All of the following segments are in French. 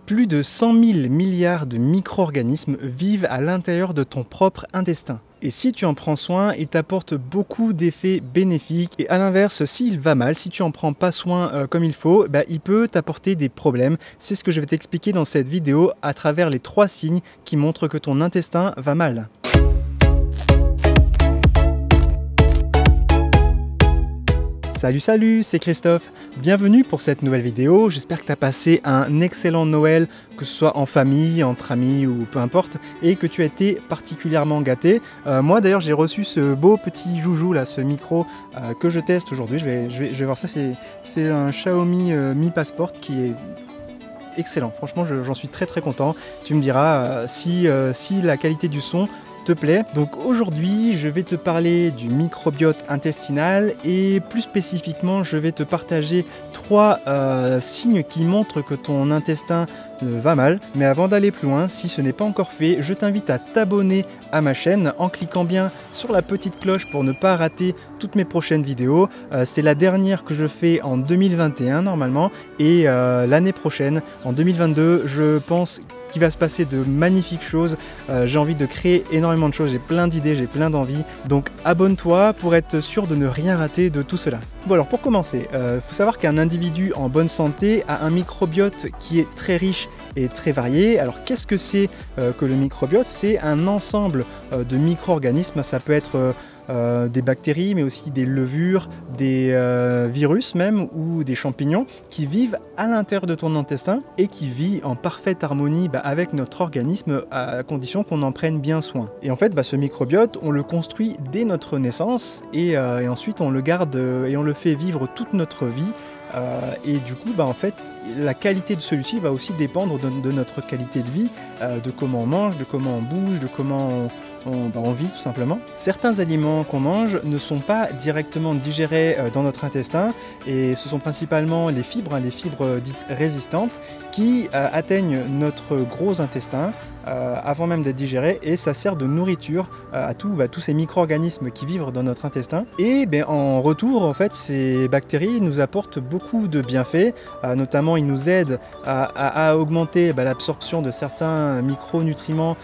Plus de 100 000 milliards de micro-organismes vivent à l'intérieur de ton propre intestin. Et si tu en prends soin, il t'apporte beaucoup d'effets bénéfiques. Et à l'inverse, s'il va mal, si tu en prends pas soin comme il faut, il peut t'apporter des problèmes. C'est ce que je vais t'expliquer dans cette vidéo à travers les 3 signes qui montrent que ton intestin va mal. Salut, c'est Christophe. Bienvenue pour cette nouvelle vidéo. J'espère que tu as passé un excellent Noël, que ce soit en famille, entre amis ou peu importe, et que tu as été particulièrement gâté. Moi d'ailleurs, j'ai reçu ce beau petit joujou là, ce micro que je teste aujourd'hui. Je vais voir ça. C'est un Xiaomi Mi Passport qui est excellent. Franchement, j'en suis très content. Tu me diras si la qualité du son te plaît. Donc aujourd'hui, je vais te parler du microbiote intestinal et plus spécifiquement, je vais te partager 3 signes qui montrent que ton intestin va mal. Mais avant d'aller plus loin, si ce n'est pas encore fait, je t'invite à t'abonner à ma chaîne en cliquant bien sur la petite cloche pour ne pas rater toutes mes prochaines vidéos. C'est la dernière que je fais en 2021 normalement et l'année prochaine, en 2022, je pense qu'il va se passer de magnifiques choses. J'ai envie de créer énormément de choses, j'ai plein d'idées, j'ai plein d'envies. Donc abonne-toi pour être sûr de ne rien rater de tout cela. Bon alors pour commencer, faut savoir qu'un individu en bonne santé a un microbiote qui est très riche et très varié. Alors qu'est-ce que c'est que le microbiote? C'est un ensemble de micro-organismes, ça peut être des bactéries, mais aussi des levures, des virus même, ou des champignons qui vivent à l'intérieur de ton intestin et qui vivent en parfaite harmonie avec notre organisme à condition qu'on en prenne bien soin. Et en fait, ce microbiote, on le construit dès notre naissance et ensuite on le garde et on le fait vivre toute notre vie. Et du coup, en fait, la qualité de celui-ci va aussi dépendre de notre qualité de vie, de comment on mange, de comment on bouge, de comment on vit tout simplement. Certains aliments qu'on mange ne sont pas directement digérés dans notre intestin et ce sont principalement les fibres dites résistantes qui atteignent notre gros intestin avant même d'être digérés et ça sert de nourriture à tous ces micro-organismes qui vivent dans notre intestin. Et en retour, en fait, ces bactéries nous apportent beaucoup de bienfaits, notamment ils nous aident à augmenter l'absorption de certains micronutriments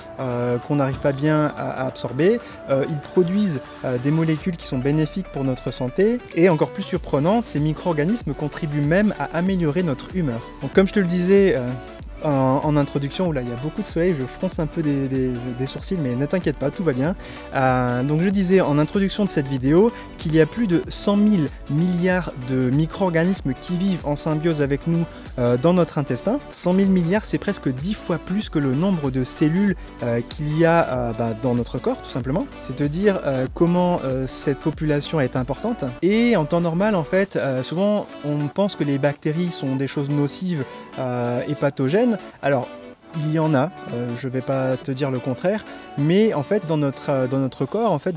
qu'on n'arrive pas bien à absorber. Ils produisent des molécules qui sont bénéfiques pour notre santé et encore plus surprenant, ces micro-organismes contribuent même à améliorer notre humeur. Donc comme je te le disais en introduction, là il y a beaucoup de soleil, je fronce un peu des sourcils, mais ne t'inquiète pas, tout va bien. Donc je disais en introduction de cette vidéo qu'il y a plus de 100 000 milliards de micro-organismes qui vivent en symbiose avec nous dans notre intestin. 100 000 milliards, c'est presque 10 fois plus que le nombre de cellules qu'il y a dans notre corps, tout simplement. C'est te dire comment cette population est importante. Et en temps normal, en fait, souvent on pense que les bactéries sont des choses nocives et pathogènes. Alors, il y en a, je ne vais pas te dire le contraire, mais en fait, dans notre corps, en fait,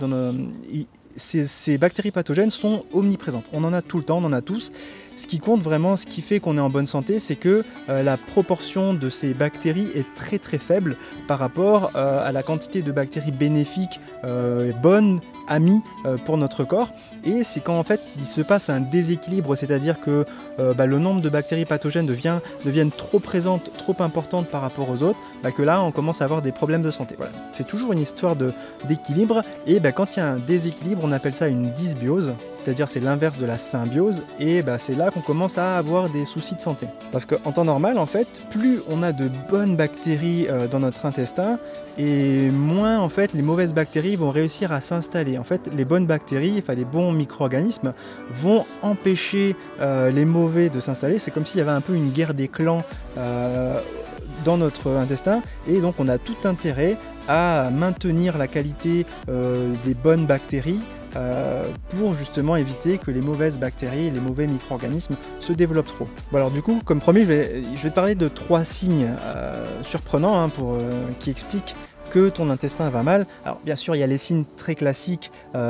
ces bactéries pathogènes sont omniprésentes. On en a tout le temps, on en a tous. Ce qui compte vraiment, ce qui fait qu'on est en bonne santé, c'est que la proportion de ces bactéries est très faible par rapport à la quantité de bactéries bénéfiques, bonnes, amies pour notre corps. Et c'est quand en fait il se passe un déséquilibre, c'est-à-dire que le nombre de bactéries pathogènes deviennent trop présentes, trop importantes par rapport aux autres, que là on commence à avoir des problèmes de santé. Voilà. C'est toujours une histoire d'équilibre et quand il y a un déséquilibre, on appelle ça une dysbiose, c'est-à-dire c'est l'inverse de la symbiose et c'est là qu'on commence à avoir des soucis de santé. Parce qu'en temps normal, en fait, plus on a de bonnes bactéries dans notre intestin et moins en fait les mauvaises bactéries vont réussir à s'installer. En fait, les bonnes bactéries, les bons micro-organismes vont empêcher les mauvais de s'installer. C'est comme s'il y avait un peu une guerre des clans dans notre intestin et donc on a tout intérêt à maintenir la qualité des bonnes bactéries pour justement éviter que les mauvaises bactéries et les mauvais micro-organismes se développent trop. Bon alors du coup, comme promis, je vais te parler de 3 signes surprenants qui expliquent que ton intestin va mal. Alors bien sûr, il y a les signes très classiques dont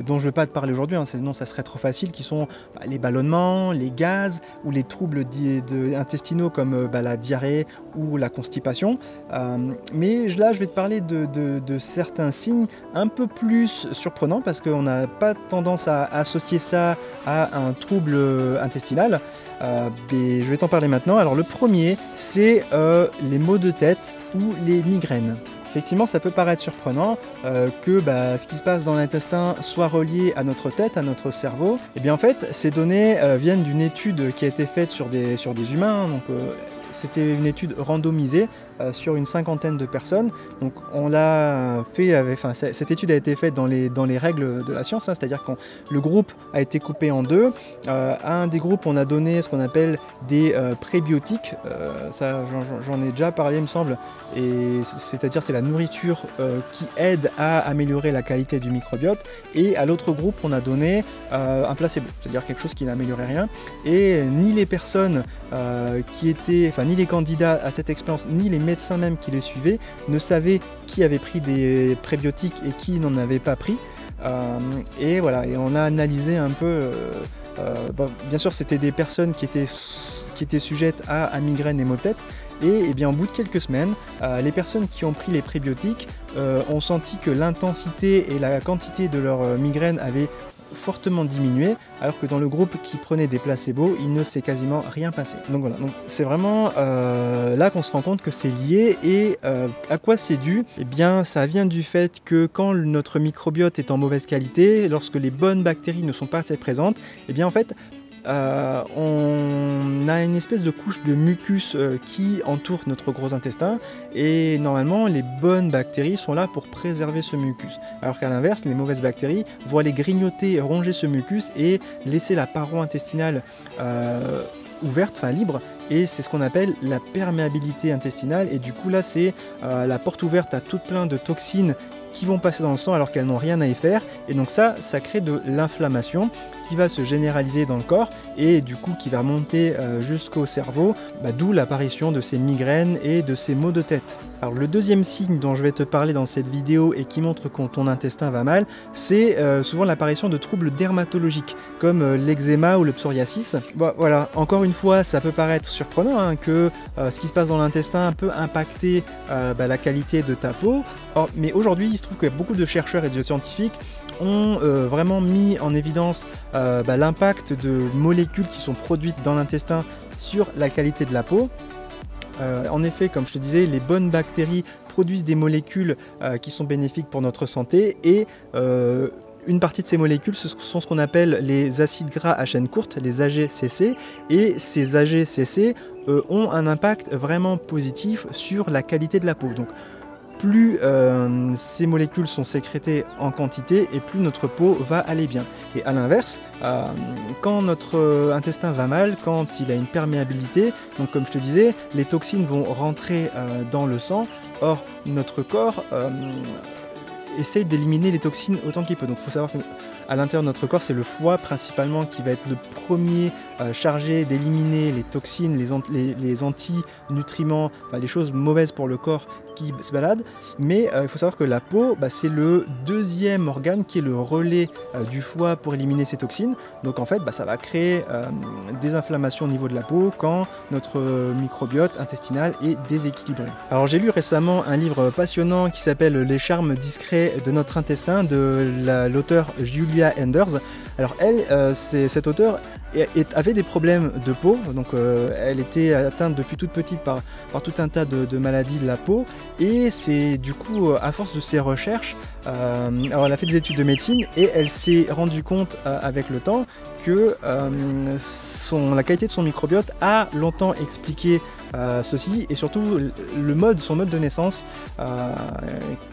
je ne vais pas te parler aujourd'hui, hein, sinon ça serait trop facile, qui sont les ballonnements, les gaz ou les troubles intestinaux comme la diarrhée ou la constipation. Mais là, je vais te parler de certains signes un peu plus surprenants parce qu'on n'a pas tendance à associer ça à un trouble intestinal. Je vais t'en parler maintenant. Alors le premier, c'est les maux de tête ou les migraines. Effectivement, ça peut paraître surprenant que ce qui se passe dans l'intestin soit relié à notre tête, à notre cerveau. Et bien en fait, ces données viennent d'une étude qui a été faite sur des humains. Donc, c'était une étude randomisée sur une cinquantaine de personnes. Donc on l'a fait cette étude a été faite dans les règles de la science, hein, c'est-à-dire que le groupe a été coupé en deux. À un des groupes, on a donné ce qu'on appelle des prébiotiques. Ça, j'en ai déjà parlé, il me semble. Et c'est-à-dire c'est la nourriture qui aide à améliorer la qualité du microbiote. Et à l'autre groupe, on a donné un placebo, c'est-à-dire quelque chose qui n'améliorait rien. Et ni les personnes ni les candidats à cette expérience, ni les médecins même qui les suivaient ne savaient qui avait pris des prébiotiques et qui n'en avait pas pris. Et voilà, et on a analysé un peu. Bien sûr, c'était des personnes qui étaient sujettes à migraine et maux de tête. Et bien, au bout de quelques semaines, les personnes qui ont pris les prébiotiques ont senti que l'intensité et la quantité de leur migraine avaient fortement diminué, alors que dans le groupe qui prenait des placebos, il ne s'est quasiment rien passé. Donc voilà, c'est vraiment là qu'on se rend compte que c'est lié. Et à quoi c'est dû? Eh bien, ça vient du fait que quand notre microbiote est en mauvaise qualité, lorsque les bonnes bactéries ne sont pas assez présentes, eh bien en fait, on a une espèce de couche de mucus qui entoure notre gros intestin, et normalement les bonnes bactéries sont là pour préserver ce mucus, alors qu'à l'inverse, les mauvaises bactéries vont aller grignoter, ronger ce mucus et laisser la paroi intestinale ouverte, libre. Et c'est ce qu'on appelle la perméabilité intestinale, et du coup là c'est la porte ouverte à tout plein de toxines qui vont passer dans le sang alors qu'elles n'ont rien à y faire, et donc ça crée de l'inflammation qui va se généraliser dans le corps et du coup qui va monter jusqu'au cerveau, d'où l'apparition de ces migraines et de ces maux de tête. Alors le deuxième signe dont je vais te parler dans cette vidéo et qui montre que ton intestin va mal, c'est souvent l'apparition de troubles dermatologiques comme l'eczéma ou le psoriasis. Voilà, encore une fois, ça peut paraître surprenant que ce qui se passe dans l'intestin peut impacter la qualité de ta peau. Mais aujourd'hui, il se trouve que beaucoup de chercheurs et de scientifiques ont vraiment mis en évidence l'impact de molécules qui sont produites dans l'intestin sur la qualité de la peau. En effet, comme je te disais, les bonnes bactéries produisent des molécules qui sont bénéfiques pour notre santé, et une partie de ces molécules sont ce qu'on appelle les acides gras à chaîne courte, les AGCC, et ces AGCC ont un impact vraiment positif sur la qualité de la peau. Donc, plus ces molécules sont sécrétées en quantité et plus notre peau va aller bien. Et à l'inverse, quand notre intestin va mal, quand il a une perméabilité, donc comme je te disais, les toxines vont rentrer dans le sang. Or, notre corps essaye d'éliminer les toxines autant qu'il peut. Donc il faut savoir qu'à l'intérieur de notre corps, c'est le foie principalement qui va être le premier chargé d'éliminer les toxines, les antinutriments, les choses mauvaises pour le corps qui se baladent. Mais il faut savoir que la peau, c'est le deuxième organe qui est le relais du foie pour éliminer ces toxines. Donc en fait, ça va créer des inflammations au niveau de la peau quand notre microbiote intestinal est déséquilibré. Alors j'ai lu récemment un livre passionnant qui s'appelle Les charmes discrets de notre intestin de l'auteur Julia Enders. Alors elle, cette auteure avait des problèmes de peau, donc elle était atteinte depuis toute petite par tout un tas de maladies de la peau, et c'est du coup à force de ses recherches, alors elle a fait des études de médecine et elle s'est rendue compte avec le temps que la qualité de son microbiote a longtemps expliqué ceci, et surtout son mode de naissance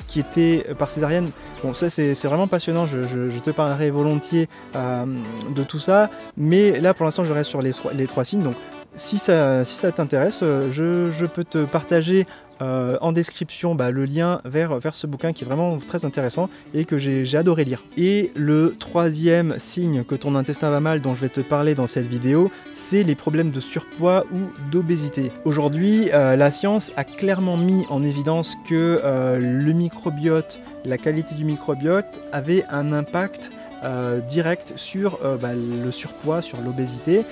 qui était par césarienne. Bon, ça c'est vraiment passionnant, je te parlerai volontiers de tout ça, mais là pour l'instant je reste sur les trois signes. Donc Si ça t'intéresse, je peux te partager en description le lien vers ce bouquin qui est vraiment très intéressant et que j'ai adoré lire. Et le troisième signe que ton intestin va mal, dont je vais te parler dans cette vidéo, c'est les problèmes de surpoids ou d'obésité. Aujourd'hui, la science a clairement mis en évidence que le microbiote, la qualité du microbiote avait un impact direct sur le surpoids, sur l'obésité.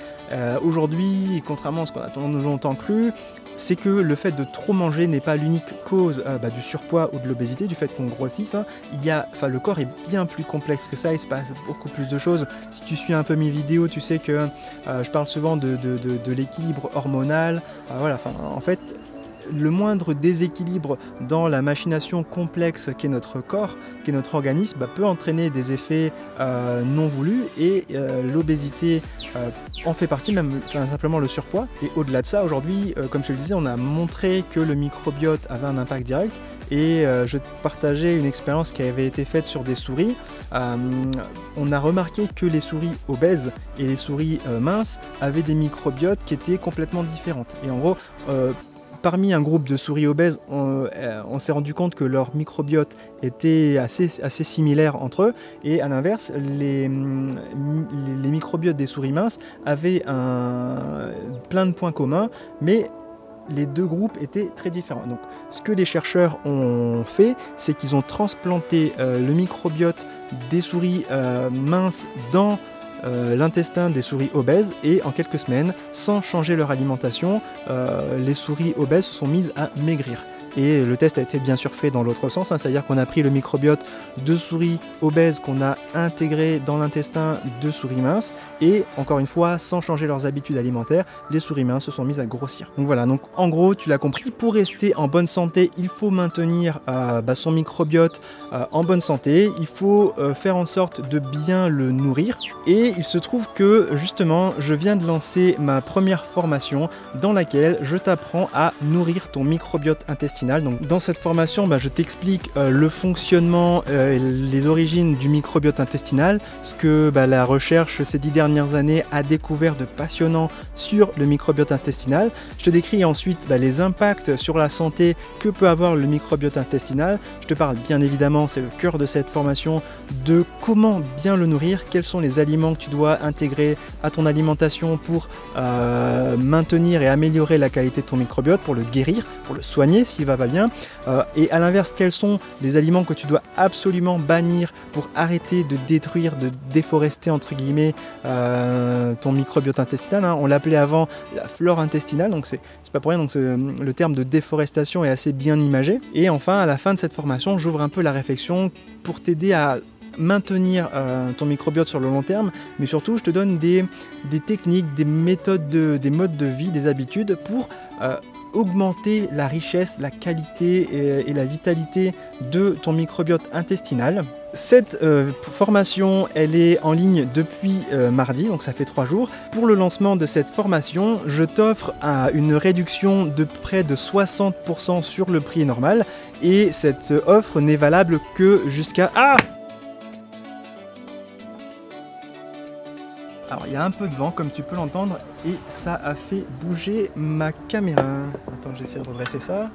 Aujourd'hui, contrairement à ce qu'on a longtemps cru, c'est que le fait de trop manger n'est pas l'unique cause du surpoids ou de l'obésité, du fait qu'on grossisse. Le corps est bien plus complexe que ça, il se passe beaucoup plus de choses. Si tu suis un peu mes vidéos, tu sais que je parle souvent de l'équilibre hormonal. En fait, le moindre déséquilibre dans la machination complexe qu'est notre corps, qu'est notre organisme, peut entraîner des effets non voulus et l'obésité en fait partie, même simplement le surpoids. Et au-delà de ça, aujourd'hui, comme je te le disais, on a montré que le microbiote avait un impact direct. Et je te partageais une expérience qui avait été faite sur des souris. On a remarqué que les souris obèses et les souris minces avaient des microbiotes qui étaient complètement différentes. Et en gros, parmi un groupe de souris obèses, on s'est rendu compte que leur microbiote était assez similaire entre eux, et à l'inverse, les microbiotes des souris minces avaient plein de points communs, mais les deux groupes étaient très différents. Donc, ce que les chercheurs ont fait, c'est qu'ils ont transplanté le microbiote des souris minces dans l'intestin des souris obèses, et en quelques semaines, sans changer leur alimentation, les souris obèses se sont mises à maigrir. Et le test a été bien sûr fait dans l'autre sens, c'est-à-dire qu'on a pris le microbiote de souris obèses qu'on a intégré dans l'intestin de souris minces, et encore une fois, sans changer leurs habitudes alimentaires, les souris minces se sont mises à grossir. Donc voilà, donc en gros, tu l'as compris, pour rester en bonne santé, il faut maintenir son microbiote en bonne santé, il faut faire en sorte de bien le nourrir, et il se trouve que justement, je viens de lancer ma première formation dans laquelle je t'apprends à nourrir ton microbiote intestinal. Donc, dans cette formation, je t'explique le fonctionnement et les origines du microbiote intestinal, ce que la recherche ces 10 dernières années a découvert de passionnant sur le microbiote intestinal. Je te décris ensuite les impacts sur la santé que peut avoir le microbiote intestinal. Je te parle bien évidemment, c'est le cœur de cette formation, de comment bien le nourrir, quels sont les aliments que tu dois intégrer à ton alimentation pour maintenir et améliorer la qualité de ton microbiote, pour le guérir, pour le soigner s'il va pas bien, et à l'inverse, quels sont les aliments que tu dois absolument bannir pour arrêter de détruire, de déforester entre guillemets ton microbiote intestinal, On l'appelait avant la flore intestinale, donc c'est pas pour rien, donc le terme de déforestation est assez bien imagé. Et enfin, à la fin de cette formation, j'ouvre un peu la réflexion pour t'aider à maintenir ton microbiote sur le long terme, mais surtout je te donne des techniques, des méthodes, des modes de vie, des habitudes pour augmenter la richesse, la qualité et la vitalité de ton microbiote intestinal. Cette formation, elle est en ligne depuis mardi, donc ça fait 3 jours. Pour le lancement de cette formation, je t'offre une réduction de près de 60% sur le prix normal, et cette offre n'est valable que jusqu'à... Alors il y a un peu de vent comme tu peux l'entendre, et ça a fait bouger ma caméra. Attends, j'essaie de redresser ça.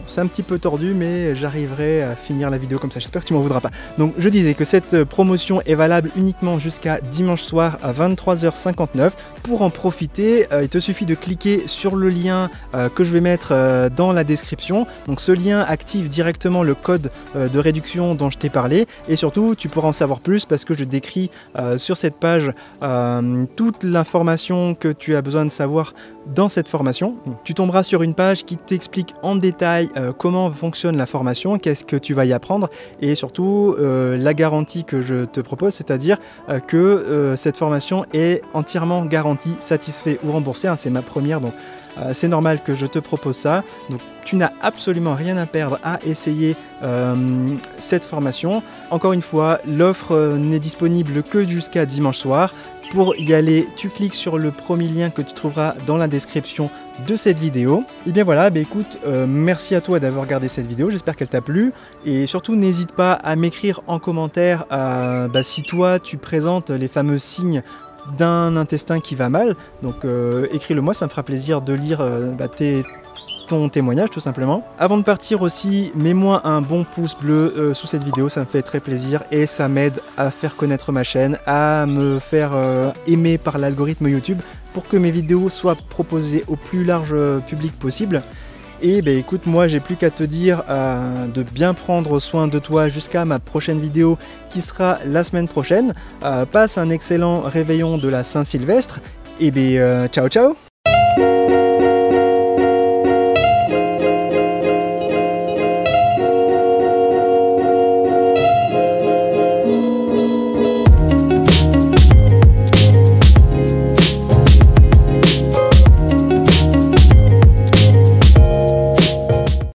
C'est un petit peu tordu, mais j'arriverai à finir la vidéo comme ça, j'espère que tu m'en voudras pas. Donc je disais que cette promotion est valable uniquement jusqu'à dimanche soir à 23h59. Pour en profiter, il te suffit de cliquer sur le lien que je vais mettre dans la description. Donc ce lien active directement le code de réduction dont je t'ai parlé, et surtout tu pourras en savoir plus parce que je décris sur cette page toute l'information que tu as besoin de savoir dans cette formation. Donc, tu tomberas sur une page qui t'explique en détail comment fonctionne la formation, qu'est-ce que tu vas y apprendre, et surtout la garantie que je te propose, c'est-à-dire que cette formation est entièrement garantie, satisfait ou remboursée, c'est ma première, donc c'est normal que je te propose ça. Donc tu n'as absolument rien à perdre à essayer cette formation. Encore une fois, l'offre n'est disponible que jusqu'à dimanche soir. Pour y aller, tu cliques sur le premier lien que tu trouveras dans la description de cette vidéo. Et bien voilà, écoute, merci à toi d'avoir regardé cette vidéo, j'espère qu'elle t'a plu. Et surtout, n'hésite pas à m'écrire en commentaire si toi tu présentes les fameux signes d'un intestin qui va mal. Donc écris-le moi, ça me fera plaisir de lire ton témoignage tout simplement. Avant de partir aussi, mets-moi un bon pouce bleu sous cette vidéo, ça me fait très plaisir et ça m'aide à faire connaître ma chaîne, à me faire aimer par l'algorithme YouTube pour que mes vidéos soient proposées au plus large public possible. Et écoute, moi j'ai plus qu'à te dire de bien prendre soin de toi jusqu'à ma prochaine vidéo qui sera la semaine prochaine. Passe un excellent réveillon de la Saint-Sylvestre et ciao ciao.